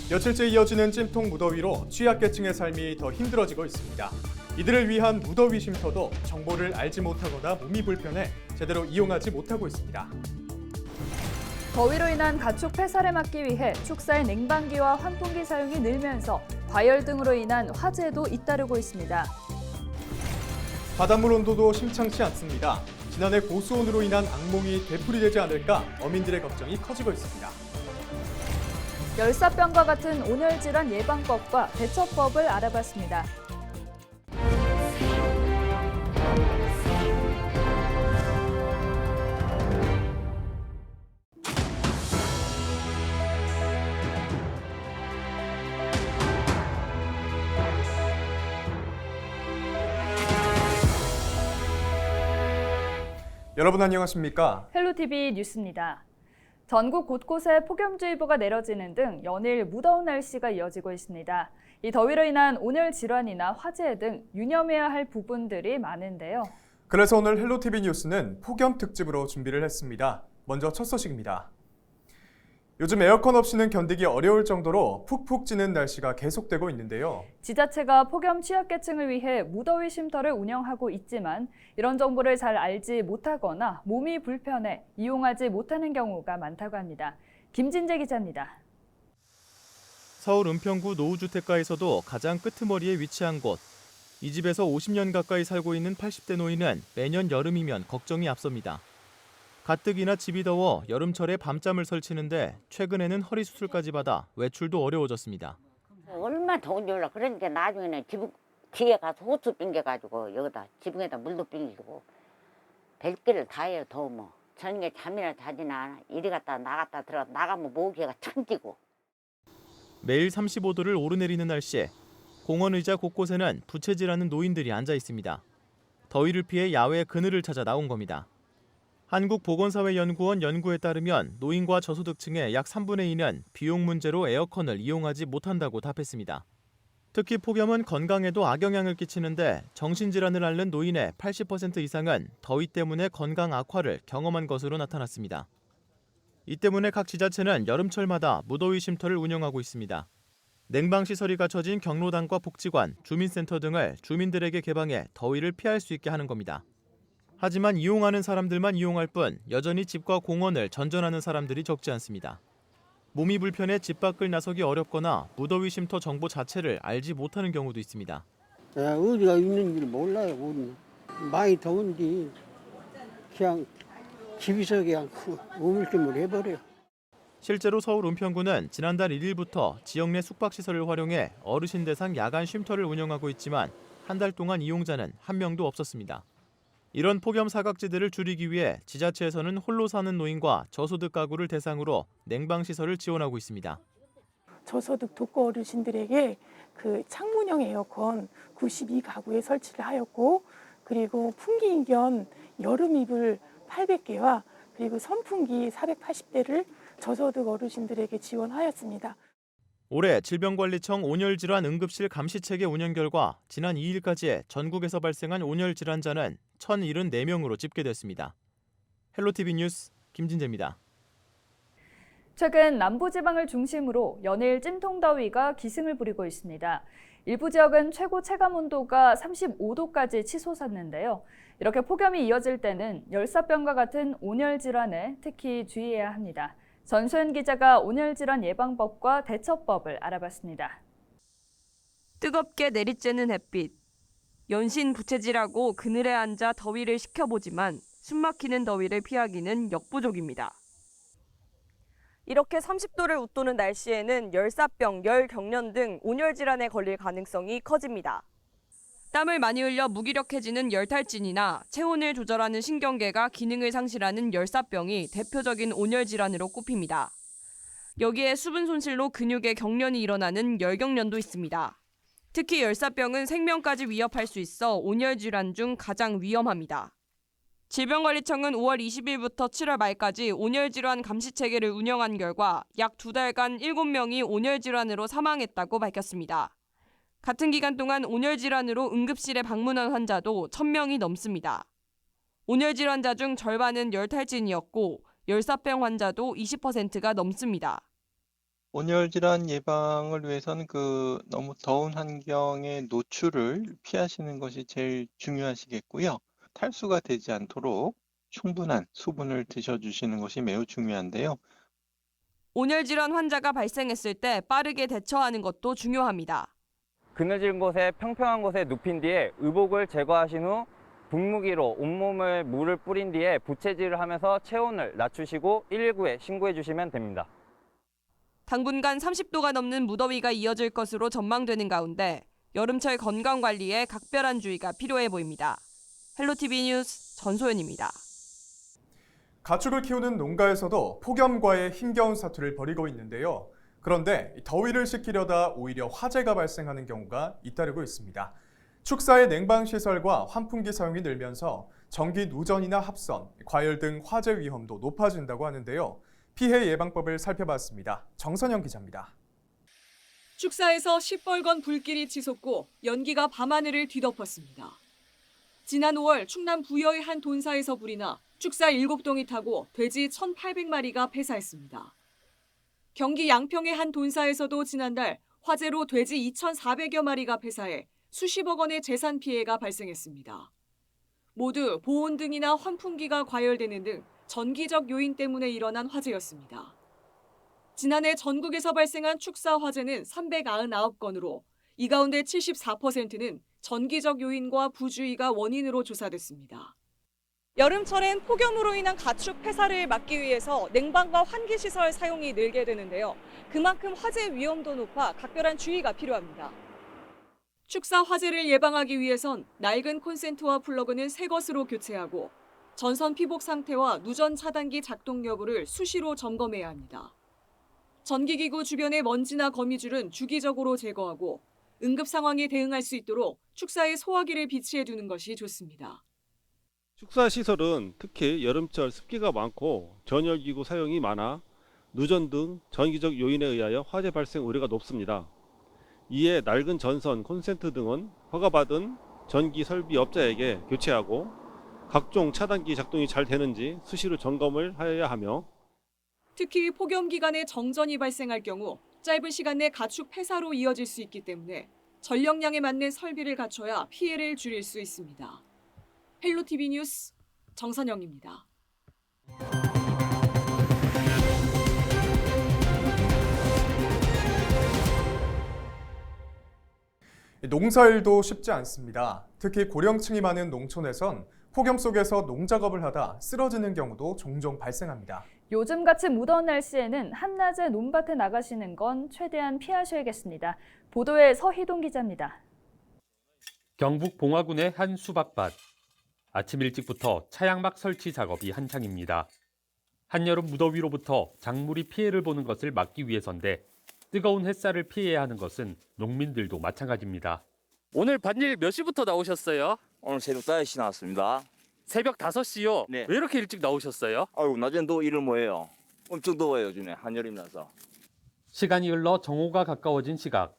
며칠째 이어지는 찜통 무더위로 취약계층의 삶이 더 힘들어지고 있습니다. 이들을 위한 무더위 쉼터도 정보를 알지 못하거나 몸이 불편해 제대로 이용하지 못하고 있습니다. 더위로 인한 가축 폐사를 막기 위해 축사의 냉방기와 환풍기 사용이 늘면서 과열 등으로 인한 화재도 잇따르고 있습니다. 바닷물 온도도 심상치 않습니다. 지난해 고수온으로 인한 악몽이 되풀이되지 않을까 어민들의 걱정이 커지고 있습니다. 열사병과 같은 온열질환 예방법과 대처법을 알아봤습니다. 여러분 안녕하십니까? 헬로티비 뉴스입니다. 전국 곳곳에 폭염주의보가 내려지는 등 연일 무더운 날씨가 이어지고 있습니다. 이 더위로 인한 온열 질환이나 화재 등 유념해야 할 부분들이 많은데요. 그래서 오늘 헬로티비 뉴스는 폭염 특집으로 준비를 했습니다. 먼저 첫 소식입니다. 요즘 에어컨 없이는 견디기 어려울 정도로 푹푹 찌는 날씨가 계속되고 있는데요. 지자체가 폭염 취약계층을 위해 무더위 쉼터를 운영하고 있지만 이런 정보를 잘 알지 못하거나 몸이 불편해 이용하지 못하는 경우가 많다고 합니다. 김진재 기자입니다. 서울 은평구 노후주택가에서도 가장 끄트머리에 위치한 곳. 이 집에서 50년 가까이 살고 있는 80대 노인은 매년 여름이면 걱정이 앞섭니다. 가뜩이나 집이 더워 여름철에 밤잠을 설치는데 최근에는 허리 수술까지 받아 외출도 어려워졌습니다. 얼마나 더운지 몰라. 그러니까 나중에는 뒤에 가서 호수 빙겨가지고 여기다 지붕에다 물도 빙기고 별길을 다 해요. 더우면 저녁에 잠이나 자지나 이리 갔다 나갔다 들어가 나가면 모기가 천지고. 매일 35도를 오르내리는 날씨에 공원 의자 곳곳에는 부채질하는 노인들이 앉아 있습니다. 더위를 피해 야외 그늘을 찾아 나온 겁니다. 한국보건사회연구원 연구에 따르면 노인과 저소득층의 약 3분의 2는 비용 문제로 에어컨을 이용하지 못한다고 답했습니다. 특히 폭염은 건강에도 악영향을 끼치는데 정신질환을 앓는 노인의 80% 이상은 더위 때문에 건강 악화를 경험한 것으로 나타났습니다. 이 때문에 각 지자체는 여름철마다 무더위 쉼터를 운영하고 있습니다. 냉방시설이 갖춰진 경로당과 복지관, 주민센터 등을 주민들에게 개방해 더위를 피할 수 있게 하는 겁니다. 하지만 이용하는 사람들만 이용할 뿐 여전히 집과 공원을 전전하는 사람들이 적지 않습니다. 몸이 불편해 집 밖을 나서기 어렵거나 무더위 쉼터 정보 자체를 알지 못하는 경우도 있습니다. 어디가 있는지 몰라요. 우리는. 많이 더운데 그냥 집에서 그냥 우물쭈물 해버려요. 실제로 서울 은평구는 지난달 1일부터 지역 내 숙박시설을 활용해 어르신 대상 야간 쉼터를 운영하고 있지만 한 달 동안 이용자는 한 명도 없었습니다. 이런 폭염 사각지대를 줄이기 위해 지자체에서는 홀로 사는 노인과 저소득 가구를 대상으로 냉방시설을 지원하고 있습니다. 저소득 독거 어르신들에게 그 창문형 에어컨 92가구에 설치를 하였고, 그리고 풍기 겸 여름 이불 800개와 그리고 선풍기 480대를 저소득 어르신들에게 지원하였습니다. 올해 질병관리청 온열질환 응급실 감시체계 운영 결과 지난 2일까지의 전국에서 발생한 온열질환자는 1,074명으로 집계됐습니다. 헬로티비 뉴스 김진재입니다. 최근 남부지방을 중심으로 연일 찜통더위가 기승을 부리고 있습니다. 일부 지역은 최고 체감온도가 35도까지 치솟았는데요. 이렇게 폭염이 이어질 때는 열사병과 같은 온열질환에 특히 주의해야 합니다. 전소연 기자가 온열질환 예방법과 대처법을 알아봤습니다. 뜨겁게 내리쬐는 햇빛. 연신 부채질하고 그늘에 앉아 더위를 식혀보지만 숨막히는 더위를 피하기는 역부족입니다. 이렇게 30도를 웃도는 날씨에는 열사병, 열경련 등 온열질환에 걸릴 가능성이 커집니다. 땀을 많이 흘려 무기력해지는 열탈진이나 체온을 조절하는 신경계가 기능을 상실하는 열사병이 대표적인 온열질환으로 꼽힙니다. 여기에 수분 손실로 근육에 경련이 일어나는 열경련도 있습니다. 특히 열사병은 생명까지 위협할 수 있어 온열질환 중 가장 위험합니다. 질병관리청은 5월 20일부터 7월 말까지 온열질환 감시체계를 운영한 결과 약 2달간 7명이 온열질환으로 사망했다고 밝혔습니다. 같은 기간 동안 온열질환으로 응급실에 방문한 환자도 1,000명이 넘습니다. 온열질환자 중 절반은 열탈진이었고 열사병 환자도 20%가 넘습니다. 온열 질환 예방을 위해서는 너무 더운 환경의 노출을 피하시는 것이 제일 중요하시겠고요. 탈수가 되지 않도록 충분한 수분을 드셔주시는 것이 매우 중요한데요. 온열 질환 환자가 발생했을 때 빠르게 대처하는 것도 중요합니다. 그늘진 곳에 평평한 곳에 눕힌 뒤에 의복을 제거하신 후 분무기로 온몸을 물을 뿌린 뒤에 부채질을 하면서 체온을 낮추시고 119에 신고해 주시면 됩니다. 당분간 30도가 넘는 무더위가 이어질 것으로 전망되는 가운데 여름철 건강 관리에 각별한 주의가 필요해 보입니다. 헬로티비 뉴스 전소연입니다. 가축을 키우는 농가에서도 폭염과의 힘겨운 사투를 벌이고 있는데요. 그런데 더위를 식히려다 오히려 화재가 발생하는 경우가 잇따르고 있습니다. 축사의 냉방시설과 환풍기 사용이 늘면서 전기 누전이나 합선, 과열 등 화재 위험도 높아진다고 하는데요. 피해 예방법을 살펴봤습니다. 정선영 기자입니다. 축사에서 시뻘건 불길이 치솟고 연기가 밤하늘을 뒤덮었습니다. 지난 5월 충남 부여의 한 돈사에서 불이 나 축사 7동이 타고 돼지 1,800마리가 폐사했습니다. 경기 양평의 한 돈사에서도 지난달 화재로 돼지 2,400여 마리가 폐사해 수십억 원의 재산 피해가 발생했습니다. 모두 보온 등이나 환풍기가 과열되는 등 전기적 요인 때문에 일어난 화재였습니다. 지난해 전국에서 발생한 축사 화재는 399건으로 이 가운데 74%는 전기적 요인과 부주의가 원인으로 조사됐습니다. 여름철엔 폭염으로 인한 가축 폐사를 막기 위해서 냉방과 환기시설 사용이 늘게 되는데요. 그만큼 화재 위험도 높아 각별한 주의가 필요합니다. 축사 화재를 예방하기 위해선 낡은 콘센트와 플러그는 새 것으로 교체하고 전선 피복 상태와 누전 차단기 작동 여부를 수시로 점검해야 합니다. 전기기구 주변의 먼지나 거미줄은 주기적으로 제거하고 응급 상황에 대응할 수 있도록 축사에 소화기를 비치해 두는 것이 좋습니다. 축사 시설은 특히 여름철 습기가 많고 전열기구 사용이 많아 누전 등 전기적 요인에 의하여 화재 발생 우려가 높습니다. 이에 낡은 전선, 콘센트 등은 허가받은 전기 설비 업자에게 교체하고 각종 차단기 작동이 잘 되는지 수시로 점검을 하여야 하며 특히 폭염 기간에 정전이 발생할 경우 짧은 시간 내 가축 폐사로 이어질 수 있기 때문에 전력량에 맞는 설비를 갖춰야 피해를 줄일 수 있습니다. 헬로티비 뉴스 정선영입니다. 농사일도 쉽지 않습니다. 특히 고령층이 많은 농촌에선 폭염 속에서 농작업을 하다 쓰러지는 경우도 종종 발생합니다. 요즘같이 무더운 날씨에는 한낮에 논밭에 나가시는 건 최대한 피하셔야겠습니다. 보도에 서희동 기자입니다. 경북 봉화군의 한 수박밭. 아침 일찍부터 차양막 설치 작업이 한창입니다. 한여름 무더위로부터 작물이 피해를 보는 것을 막기 위해서인데 뜨거운 햇살을 피해야 하는 것은 농민들도 마찬가지입니다. 오늘 밭일 몇 시부터 나오셨어요? 오늘 새벽 5시 나왔습니다. 새벽 5시요? 네. 왜 이렇게 일찍 나오셨어요? 아유, 낮엔 더 일을 뭐해요. 엄청 더워요, 요즘에. 한여름이라서. 시간이 흘러 정오가 가까워진 시각.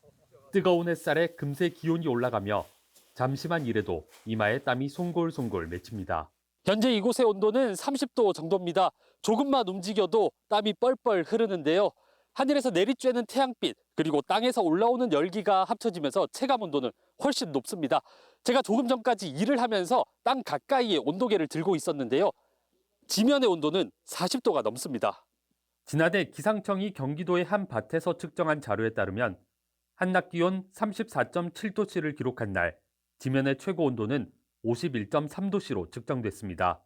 뜨거운 햇살에 금세 기온이 올라가며 잠시만 일해도 이마에 땀이 송골송골 맺힙니다. 현재 이곳의 온도는 30도 정도입니다. 조금만 움직여도 땀이 뻘뻘 흐르는데요. 하늘에서 내리쬐는 태양빛 그리고 땅에서 올라오는 열기가 합쳐지면서 체감 온도는 훨씬 높습니다. 제가 조금 전까지 일을 하면서 땅 가까이에 온도계를 들고 있었는데요. 지면의 온도는 40도가 넘습니다. 지난해 기상청이 경기도의 한 밭에서 측정한 자료에 따르면 한낮 기온 34.7도씨를 기록한 날 지면의 최고 온도는 51.3도씨로 측정됐습니다.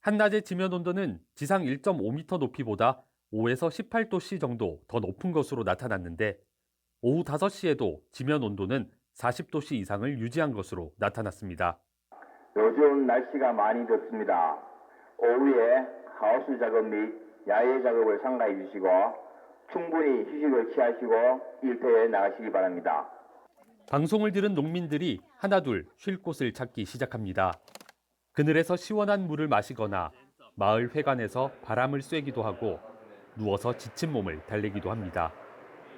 한낮의 지면 온도는 지상 1.5m 높이보다 5에서 18도씨 정도 더 높은 것으로 나타났는데 오후 5시에도 지면 온도는 40도씨 이상을 유지한 것으로 나타났습니다. 요즘 날씨가 많이 덥습니다. 오후에 하우스 작업 및 야외 작업을 삼가해 주시고 충분히 휴식을 취하시고 일터에 나가시기 바랍니다. 방송을 들은 농민들이 하나둘 쉴 곳을 찾기 시작합니다. 그늘에서 시원한 물을 마시거나 마을 회관에서 바람을 쐬기도 하고 누워서 지친 몸을 달래기도 합니다.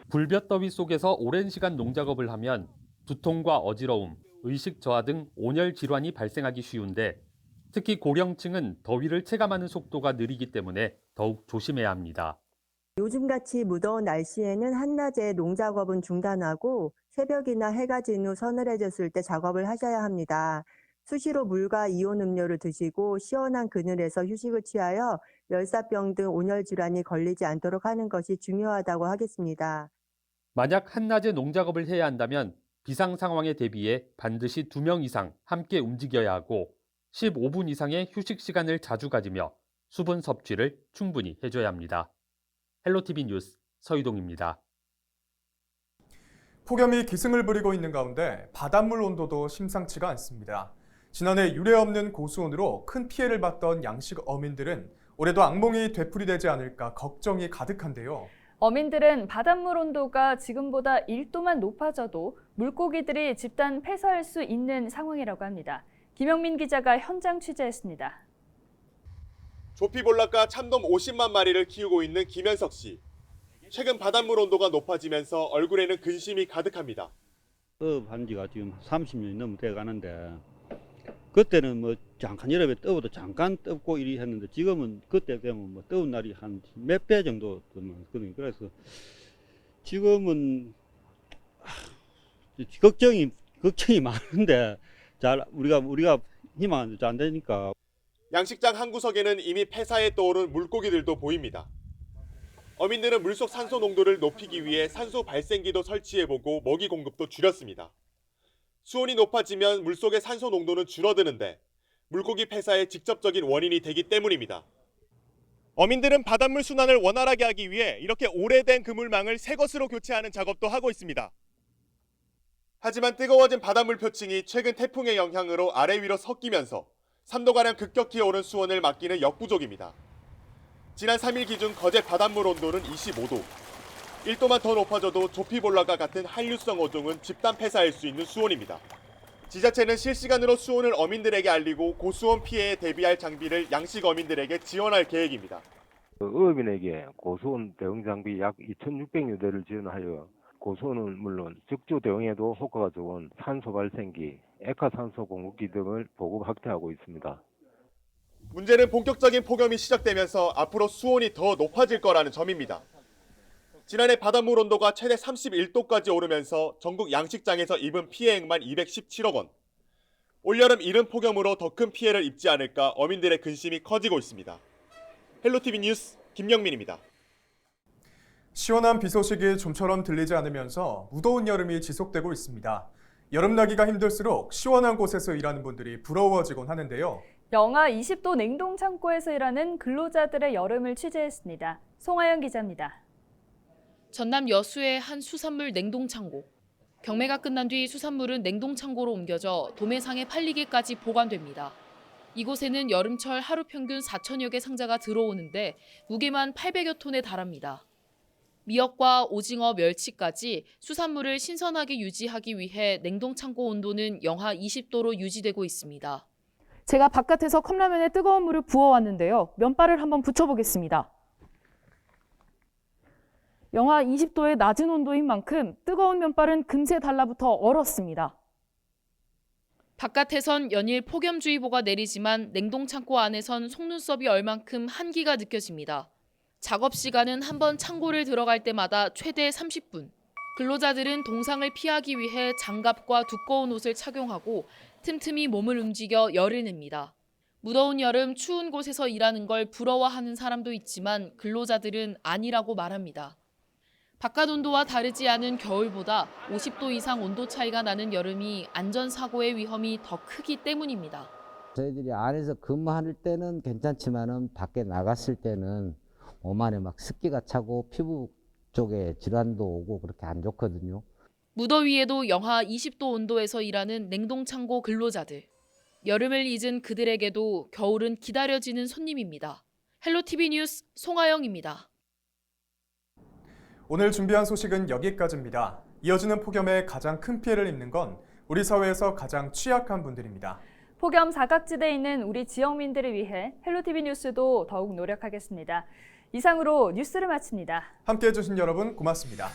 불볕더위 속에서 오랜 시간 농작업을 하면 두통과 어지러움, 의식 저하 등 온열 질환이 발생하기 쉬운데 특히 고령층은 더위를 체감하는 속도가 느리기 때문에 더욱 조심해야 합니다. 요즘같이 무더운 날씨에는 한낮에 농작업은 중단하고 새벽이나 해가 진 후 서늘해졌을 때 작업을 하셔야 합니다. 수시로 물과 이온 음료를 드시고 시원한 그늘에서 휴식을 취하여 열사병 등 온열 질환이 걸리지 않도록 하는 것이 중요하다고 하겠습니다. 만약 한낮에 농작업을 해야 한다면 비상 상황에 대비해 반드시 2명 이상 함께 움직여야 하고 15분 이상의 휴식 시간을 자주 가지며 수분 섭취를 충분히 해줘야 합니다. 헬로티비 뉴스 서희동입니다. 폭염이 기승을 부리고 있는 가운데 바닷물 온도도 심상치가 않습니다. 지난해 유례없는 고수온으로 큰 피해를 봤던 양식 어민들은 올해도 악몽이 되풀이되지 않을까 걱정이 가득한데요. 어민들은 바닷물 온도가 지금보다 1도만 높아져도 물고기들이 집단 폐사할 수 있는 상황이라고 합니다. 김영민 기자가 현장 취재했습니다. 조피볼락과 참돔 50만 마리를 키우고 있는 김현석 씨. 최근 바닷물 온도가 높아지면서 얼굴에는 근심이 가득합니다. 한 지가 지금 30년이 넘게 돼 가는데 그때는 뭐 잠깐 여름에 떠도 잠깐 떴고 이리 했는데 지금은 그때 되면 뭐 더운 날이 한 몇 배 정도 뜨거든요. 그래서 지금은 걱정이 많은데 잘 우리가 희망은 잘 안 되니까. 양식장 한 구석에는 이미 폐사에 떠오른 물고기들도 보입니다. 어민들은 물속 산소 농도를 높이기 위해 산소 발생기도 설치해보고 먹이 공급도 줄였습니다. 수온이 높아지면 물속의 산소 농도는 줄어드는데 물고기 폐사의 직접적인 원인이 되기 때문입니다. 어민들은 바닷물 순환을 원활하게 하기 위해 이렇게 오래된 그물망을 새 것으로 교체하는 작업도 하고 있습니다. 하지만 뜨거워진 바닷물 표층이 최근 태풍의 영향으로 아래 위로 섞이면서 3도가량 급격히 오른 수온을 막기는 역부족입니다. 지난 3일 기준 거제 바닷물 온도는 25도. 1도만 더 높아져도 조피볼락과 같은 한류성 어종은 집단 폐사할 수 있는 수온입니다. 지자체는 실시간으로 수온을 어민들에게 알리고 고수온 피해에 대비할 장비를 양식 어민들에게 지원할 계획입니다. 어민에게 고수온 대응 장비 약 2,600여 대를 지원하여 고수온은 물론 적조 대응에도 효과가 좋은 산소 발생기, 액화산소 공급기 등을 보급 확대하고 있습니다. 문제는 본격적인 폭염이 시작되면서 앞으로 수온이 더 높아질 거라는 점입니다. 지난해 바닷물 온도가 최대 31도까지 오르면서 전국 양식장에서 입은 피해액만 217억 원. 올여름 이른 폭염으로 더 큰 피해를 입지 않을까 어민들의 근심이 커지고 있습니다. 헬로티비 뉴스 김영민입니다. 시원한 비 소식이 좀처럼 들리지 않으면서 무더운 여름이 지속되고 있습니다. 여름 나기가 힘들수록 시원한 곳에서 일하는 분들이 부러워지곤 하는데요. 영하 20도 냉동 창고에서 일하는 근로자들의 여름을 취재했습니다. 송하연 기자입니다. 전남 여수의 한 수산물 냉동 창고. 경매가 끝난 뒤 수산물은 냉동 창고로 옮겨져 도매상에 팔리기까지 보관됩니다. 이곳에는 여름철 하루 평균 4천여 개 상자가 들어오는데 무게만 800여 톤에 달합니다. 미역과 오징어, 멸치까지 수산물을 신선하게 유지하기 위해 냉동 창고 온도는 영하 20도로 유지되고 있습니다. 제가 바깥에서 컵라면에 뜨거운 물을 부어왔는데요. 면발을 한번 붙여보겠습니다. 영하 20도의 낮은 온도인 만큼 뜨거운 면발은 금세 달라붙어 얼었습니다. 바깥에선 연일 폭염주의보가 내리지만 냉동 창고 안에선 속눈썹이 얼 만큼 한기가 느껴집니다. 작업 시간은 한 번 창고를 들어갈 때마다 최대 30분. 근로자들은 동상을 피하기 위해 장갑과 두꺼운 옷을 착용하고 틈틈이 몸을 움직여 열을 냅니다. 무더운 여름 추운 곳에서 일하는 걸 부러워하는 사람도 있지만 근로자들은 아니라고 말합니다. 바깥 온도와 다르지 않은 겨울보다 50도 이상 온도 차이가 나는 여름이 안전사고의 위험이 더 크기 때문입니다. 저희들이 안에서 근무할 때는 괜찮지만은 밖에 나갔을 때는 몸 안에 막 습기가 차고 피부 쪽에 질환도 오고 그렇게 안 좋거든요. 무더위에도 영하 20도 온도에서 일하는 냉동창고 근로자들. 여름을 잊은 그들에게도 겨울은 기다려지는 손님입니다. 헬로티비 뉴스 송하영입니다. 오늘 준비한 소식은 여기까지입니다. 이어지는 폭염에 가장 큰 피해를 입는 건 우리 사회에서 가장 취약한 분들입니다. 폭염 사각지대에 있는 우리 지역민들을 위해 헬로티비 뉴스도 더욱 노력하겠습니다. 이상으로 뉴스를 마칩니다. 함께해 주신 여러분 고맙습니다.